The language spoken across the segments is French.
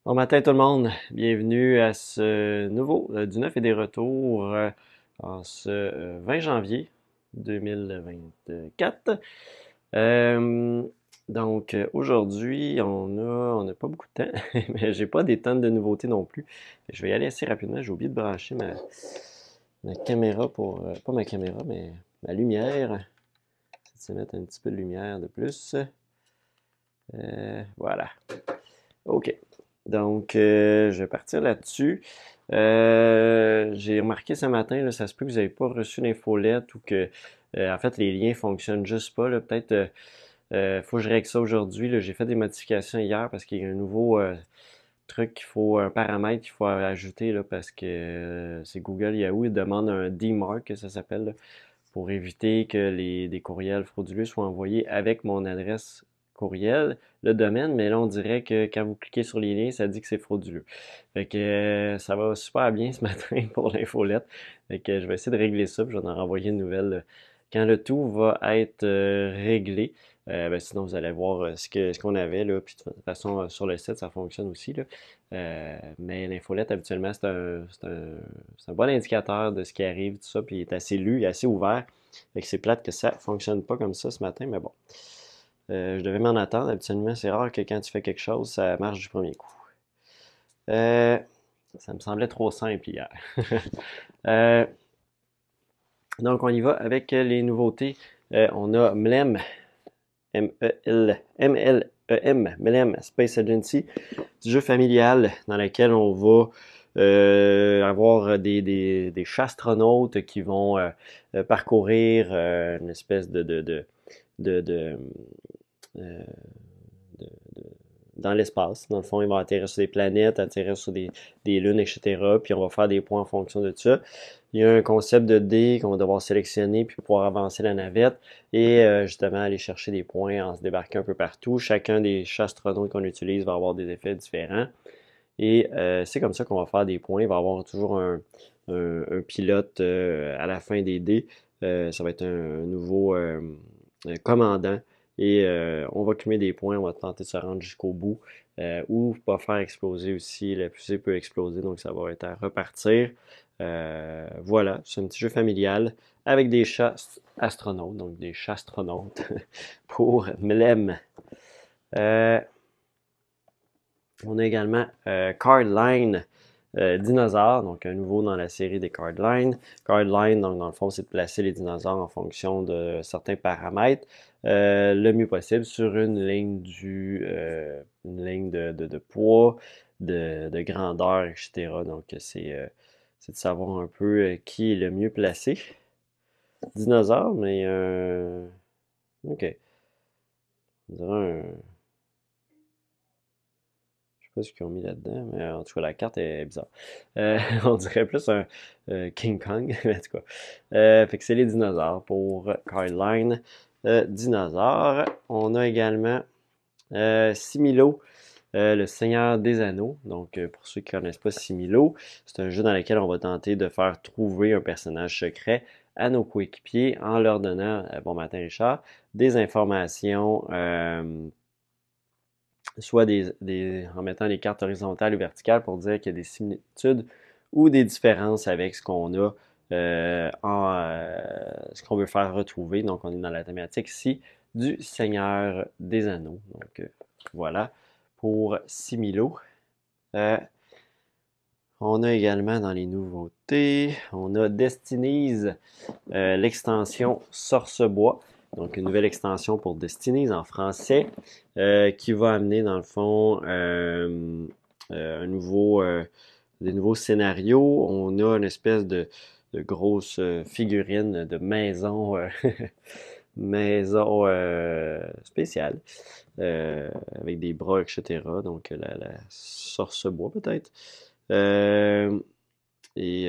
Bon matin tout le monde, bienvenue à ce nouveau du neuf et des retours en ce 20 janvier 2024. Euh, Aujourd'hui on n'a pas beaucoup de temps, mais j'ai pas des tonnes de nouveautés non plus. Je vais y aller assez rapidement, j'ai oublié de brancher ma caméra pour, pas ma caméra, mais ma lumière. Je vais mettre un petit peu de lumière de plus. Voilà. OK. Je vais partir là-dessus. J'ai remarqué ce matin, là, ça se peut que vous n'avez pas reçu l'infolette ou que, en fait, les liens fonctionnent juste pas. Là. Peut-être, faut que je règle ça aujourd'hui. Là. J'ai fait des modifications hier parce qu'il y a un nouveau truc qu'il faut, un paramètre qu'il faut ajouter là, parce que c'est Google Yahoo, il demande un DMARC, que ça s'appelle, là, pour éviter que des courriels frauduleux soient envoyés avec mon adresse courriel, le domaine, mais là on dirait que quand vous cliquez sur les liens, ça dit que c'est frauduleux. Fait que ça va super bien ce matin pour l'infolette. Fait que je vais essayer de régler ça, puis je vais en renvoyer une nouvelle quand le tout va être réglé. Sinon, vous allez voir ce qu'on avait là. Puis de toute façon, sur le site, ça fonctionne aussi là. Mais l'infolette, habituellement, c'est un bon indicateur de ce qui arrive, tout ça, puis il est assez lu, il est assez ouvert. Fait que c'est plate que ça fonctionne pas comme ça ce matin, mais bon. Je devais m'en attendre. Habituellement, c'est rare que quand tu fais quelque chose, ça marche du premier coup. Euh, Ça me semblait trop simple hier. Euh, donc, on y va avec les nouveautés. On a MLEM, M-L-E-M, MLEM Space Agency, du jeu familial dans lequel on va avoir des chastronautes qui vont parcourir une espèce de, de, euh, de- de- dans l'espace. Dans le fond, ils vont atterrir sur des planètes, atterrir sur des lunes, etc. Puis on va faire des points en fonction de ça. Il y a un concept de dés qu'on va devoir sélectionner puis pouvoir avancer la navette et justement aller chercher des points en se débarquant un peu partout. Chacun des astronautes qu'on utilise va avoir des effets différents. Et c'est comme ça qu'on va faire des points. Il va y avoir toujours un pilote à la fin des dés. Ça va être un nouveau commandant. Et on va cumuler des points. On va tenter de se rendre jusqu'au bout. Ou pas faire exploser aussi. La fusée peut exploser, donc ça va être à repartir. Voilà, c'est un petit jeu familial avec des chats astronautes, donc des chats astronautes pour Mlem. Euh, on a également Cardline Dinosaure, donc un nouveau dans la série des Cardline. Cardline, donc dans le fond, c'est de placer les dinosaures en fonction de certains paramètres le mieux possible sur une ligne de poids, de grandeur, etc. Donc c'est de savoir un peu qui est le mieux placé. Dinosaure, mais ok. On dirait un, je sais pas ce qu'ils ont mis là-dedans, mais en tout cas, la carte est bizarre. On dirait plus un King Kong, mais en tout cas. Fait que c'est les dinosaures pour Cardline. Dinosaures. On a également Similo, le Seigneur des Anneaux. Donc, pour ceux qui ne connaissent pas Similo, c'est un jeu dans lequel on va tenter de faire trouver un personnage secret à nos coéquipiers en leur donnant, bon matin Richard, des informations soit en mettant les cartes horizontales ou verticales pour dire qu'il y a des similitudes ou des différences avec ce qu'on a ce qu'on veut faire retrouver. Donc, on est dans la thématique ici du Seigneur des Anneaux. Donc, voilà pour Similo. Euh, on a également dans les nouveautés, on a Destinies, l'extension Sourcebois. Donc, une nouvelle extension pour Destinies en français qui va amener, dans le fond, des nouveaux scénarios. On a une espèce de grosse figurine de maison, maison spéciale avec des bras, etc. Donc, la Sourcebois peut-être. Euh, et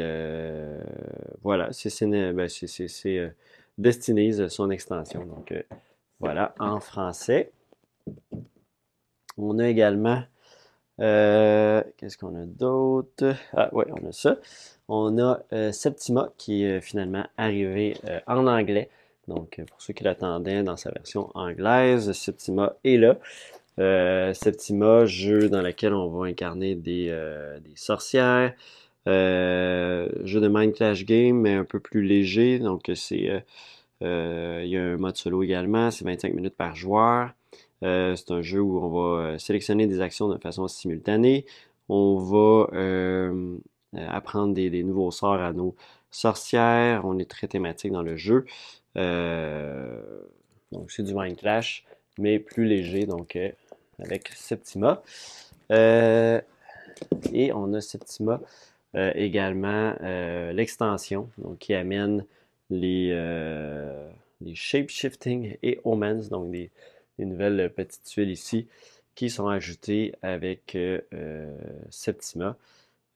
voilà, c'est Destinies, son extension. Donc voilà, en français. On a également, qu'est-ce qu'on a d'autre? Ah ouais, on a ça. On a Septima qui est finalement arrivé en anglais. Donc pour ceux qui l'attendaient dans sa version anglaise, Septima est là. Septima, jeu dans lequel on va incarner des sorcières. Jeu de Mind Clash Game, mais un peu plus léger. Donc, il y a un mode solo également. C'est 25 minutes par joueur. C'est un jeu où on va sélectionner des actions de façon simultanée. On va apprendre des nouveaux sorts à nos sorcières. On est très thématique dans le jeu. Euh, donc, c'est du Mind Clash, mais plus léger, donc avec Septima. Euh, et on a Septima également l'extension, donc qui amène les shape-shifting et omens, donc des nouvelles petites tuiles ici qui sont ajoutées avec Septima.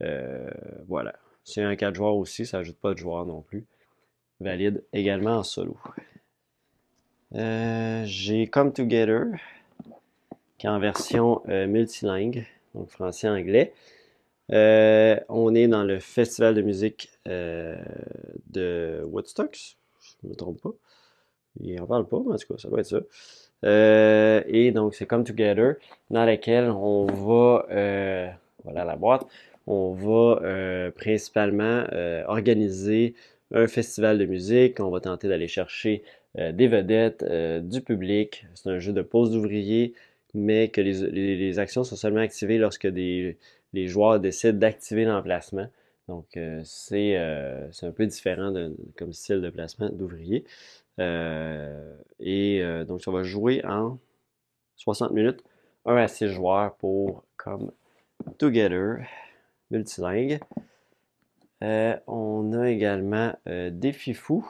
Euh, voilà. C'est un 4 joueurs aussi, ça ajoute pas de joueurs non plus. Valide également en solo. J'ai Come Together, qui est en version multilingue, donc français-anglais. On est dans le festival de musique de Woodstock, je ne me trompe pas. Il en parle pas, mais en tout cas, ça doit être ça. Et donc, c'est Come Together, dans laquelle on va, voilà la boîte, on va principalement organiser un festival de musique. On va tenter d'aller chercher des vedettes, du public. C'est un jeu de pose d'ouvriers, mais que les actions sont seulement activées lorsque les joueurs décident d'activer l'emplacement. Donc, c'est un peu différent comme style de placement d'ouvrier. Donc, ça va jouer en 60 minutes, 1 à 6 joueurs pour Come Together, multilingue. On a également Défi Fou.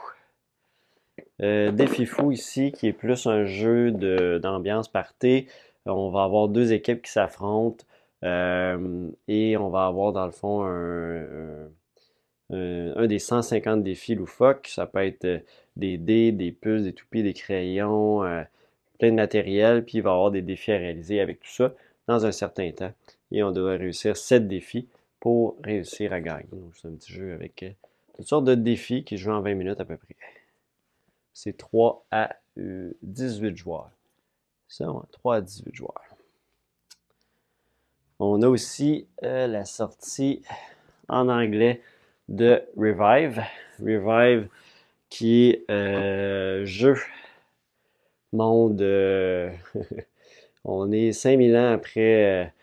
Défi Fou ici, qui est plus un jeu d'ambiance party. On va avoir deux équipes qui s'affrontent et on va avoir dans le fond un des 150 défis loufoques. Ça peut être des dés, des puces, des toupies, des crayons, plein de matériel, puis il va y avoir des défis à réaliser avec tout ça dans un certain temps. Et on doit réussir 7 défis pour réussir à gagner. Donc, c'est un petit jeu avec toutes sortes de défis qui jouent en 20 minutes à peu près. C'est 3 à 18 joueurs. Ça, ouais, 3 à 18 joueurs. On a aussi la sortie en anglais de Revive. Revive qui est jeu monde. On est 5000 ans après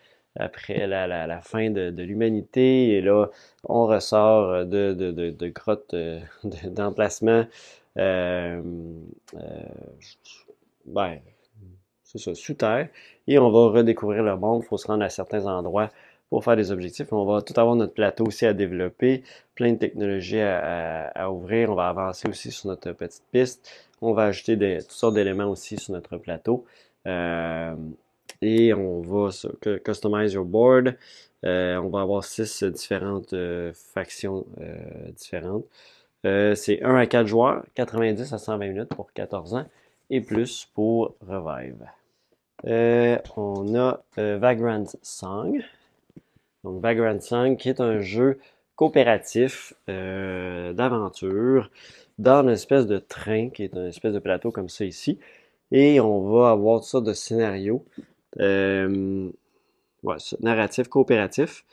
la fin de l'humanité et là, on ressort de grottes d'emplacement. Euh, euh, ben, c'est ça, sous terre. Et on va redécouvrir le monde. Il faut se rendre à certains endroits pour faire des objectifs. On va tout avoir notre plateau aussi à développer, plein de technologies à ouvrir. On va avancer aussi sur notre petite piste. On va ajouter toutes sortes d'éléments aussi sur notre plateau. Euh, et on va customize your board. On va avoir 6 différentes factions différentes. C'est 1 à 4 joueurs, 90 à 120 minutes pour 14 ans et plus pour Revive. On a Vagrant Song. Donc Vagrant Song qui est un jeu coopératif d'aventure dans une espèce de train qui est une espèce de plateau comme ça ici. Et on va avoir toutes sortes de scénarios narratifs coopératifs.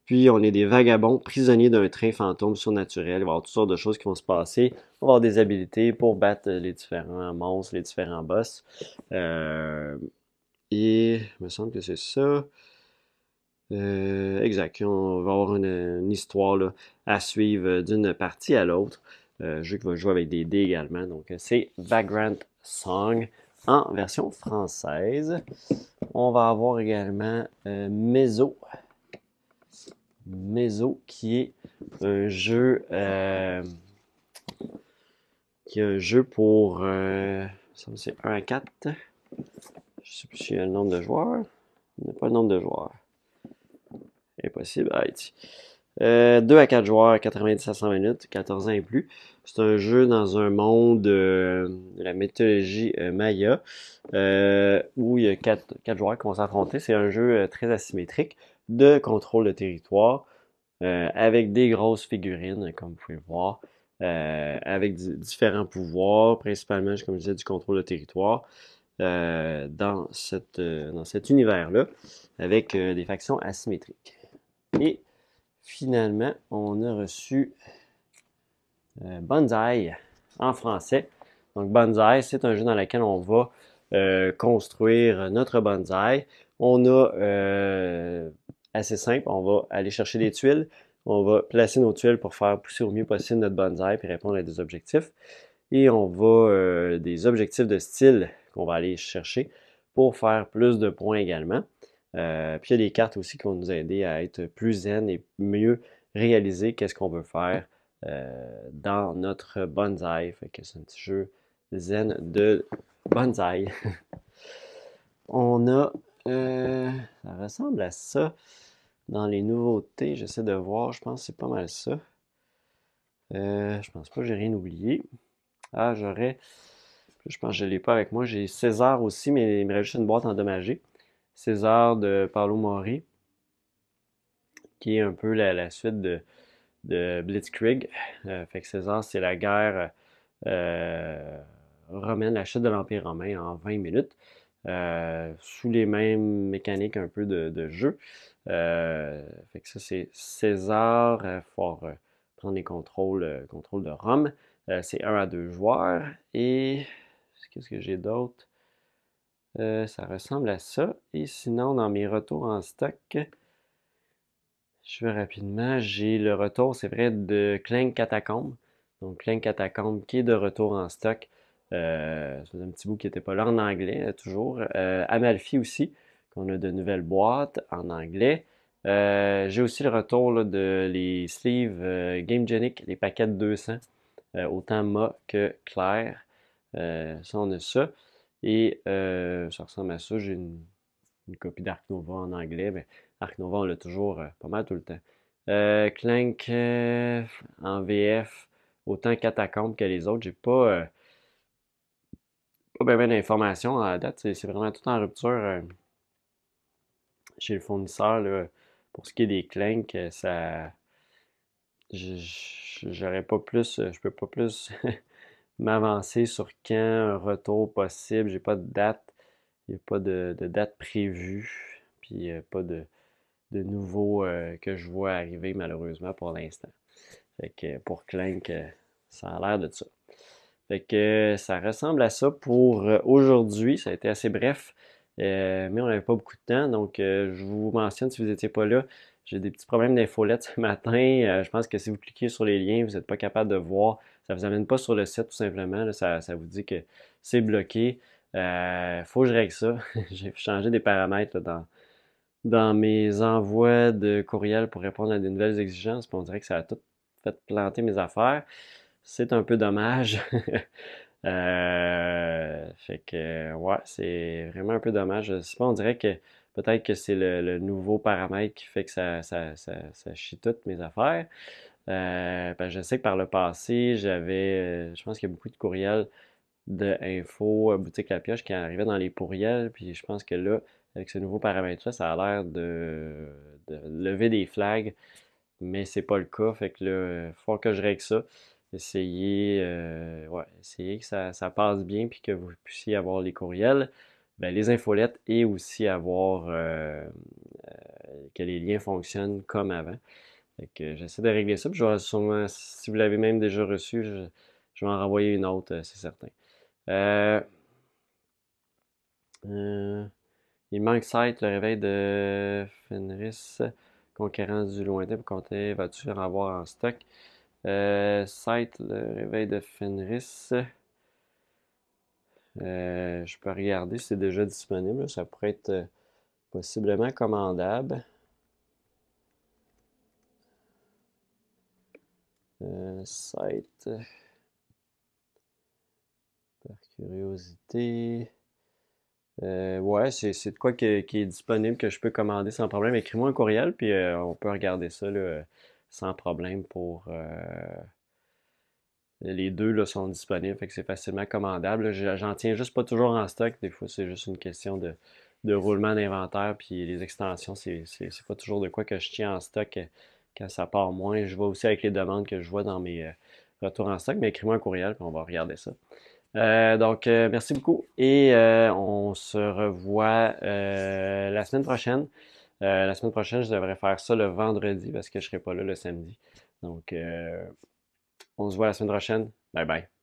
Puis on est des vagabonds prisonniers d'un train fantôme surnaturel. Il va y avoir toutes sortes de choses qui vont se passer. On va avoir des habilités pour battre les différents monstres, les différents boss. Et il me semble que c'est ça. Exact. On va avoir une histoire là, à suivre d'une partie à l'autre. Jeu qui va jouer avec des dés également. Donc c'est Vagrant Song en version française. On va avoir également Mezzo. Mezzo qui est un jeu pour c'est 1 à 4. Je sais plus s'il y a le nombre de joueurs. Il n'y a pas le nombre de joueurs. Impossible. Ah, 2 à 4 joueurs, 90 à 100 minutes, 14 ans et plus. C'est un jeu dans un monde de la mythologie maya où il y a 4 joueurs qui vont s'affronter. C'est un jeu très asymétrique de contrôle de territoire avec des grosses figurines, comme vous pouvez voir, avec différents pouvoirs, principalement, comme je disais, du contrôle de territoire. dans cet univers-là avec des factions asymétriques. Et finalement, on a reçu Bonsaï en français. Donc Bonsaï, c'est un jeu dans lequel on va construire notre bonsaï. On a assez simple, on va aller chercher des tuiles, on va placer nos tuiles pour faire pousser au mieux possible notre bonsaï et répondre à des objectifs. Et on va des objectifs de style qu'on va aller chercher pour faire plus de points également. Puis il y a des cartes aussi qui vont nous aider à être plus zen et mieux réaliser qu'est-ce qu'on veut faire dans notre bonsaï. Fait que c'est un petit jeu zen de bonsaï. On a, ça ressemble à ça dans les nouveautés. J'essaie de voir, je pense que c'est pas mal ça. Je pense pas que j'ai rien oublié. Ah, je pense que je l'ai pas avec moi. J'ai César aussi, mais il me reste juste une boîte endommagée. César de Paolo Mori, qui est un peu la suite de Blitzkrieg. Fait que César, c'est la guerre romaine, la chute de l'Empire romain en 20 minutes, sous les mêmes mécaniques un peu de jeu. Fait que ça, c'est César, faut prendre les contrôles de Rome. C'est 1 à 2 joueurs. Et qu'est-ce que j'ai d'autre? Ça ressemble à ça. Et sinon, dans mes retours en stock, je vais rapidement. J'ai le retour, c'est vrai, de Clank Catacomb. Donc, Clank Catacomb qui est de retour en stock. C'est un petit bout qui n'était pas là en anglais, toujours. Amalfi aussi, qu'on a de nouvelles boîtes en anglais. J'ai aussi le retour là, de les sleeves Gamegenic, les paquets de 200, autant Ma que Claire. Ça, on a ça. Et ça ressemble à ça. J'ai une copie d'Ark Nova en anglais. Mais Ark Nova, on l'a toujours pas mal tout le temps. Clank en VF, autant Catacombe que les autres. J'ai pas bien d'informations à la date. C'est vraiment tout en rupture chez le fournisseur. Là. Pour ce qui est des Clank, ça. J'aurais pas plus. Je peux pas plus m'avancer sur quand un retour possible. J'ai pas de date. Il n'y a pas de date prévue. Puis pas de nouveaux que je vois arriver malheureusement pour l'instant. Fait que pour Clank, ça a l'air de ça. Fait que ça ressemble à ça pour aujourd'hui. Ça a été assez bref, mais on n'avait pas beaucoup de temps. Donc, je vous mentionne, si vous n'étiez pas là, j'ai des petits problèmes d'infolette ce matin. Je pense que si vous cliquez sur les liens, vous n'êtes pas capable de voir. Ça ne vous amène pas sur le site tout simplement. Là, ça vous dit que c'est bloqué. Faut que je règle ça. J'ai changé des paramètres là, dans mes envois de courriel pour répondre à des nouvelles exigences. Puis on dirait que ça a tout fait planter mes affaires. C'est un peu dommage. Fait que, ouais, c'est vraiment un peu dommage. Je sais pas, on dirait que peut-être que c'est le nouveau paramètre qui fait que ça chie toutes mes affaires. Ben, je sais que par le passé, je pense qu'il y a beaucoup de courriels de info boutique La Pioche qui arrivaient dans les pourriels. Puis je pense que là, avec ce nouveau paramètre-là, ça a l'air de lever des flags, mais c'est pas le cas. Fait que là, il faut que je règle ça. Essayer que ça passe bien puis que vous puissiez avoir les courriels, ben, les infolettes et aussi avoir que les liens fonctionnent comme avant. Fait que j'essaie de régler ça. Puis je vais sûrement, si vous l'avez même déjà reçu, je vais en renvoyer une autre, c'est certain. Euh, euh, il manque Sight, le réveil de Fenris, conquérant du lointain pour compter, vas-tu en avoir en stock? Sight, le réveil de Fenris. Je peux regarder si c'est déjà disponible. Ça pourrait être possiblement commandable. Sight, par curiosité. Ouais, c'est de quoi qui est disponible que je peux commander sans problème. Écris-moi un courriel, puis on peut regarder ça là, sans problème pour les deux là, sont disponibles, fait que c'est facilement commandable. Là. J'en tiens juste pas toujours en stock. Des fois, c'est juste une question de roulement d'inventaire, puis les extensions, c'est pas toujours de quoi que je tiens en stock quand ça part moins. Je vois aussi avec les demandes que je vois dans mes retours en stock, mais écris-moi un courriel, puis on va regarder ça. Merci beaucoup et on se revoit la semaine prochaine. La semaine prochaine, je devrais faire ça le vendredi parce que je serai pas là le samedi. Donc, on se voit la semaine prochaine. Bye bye.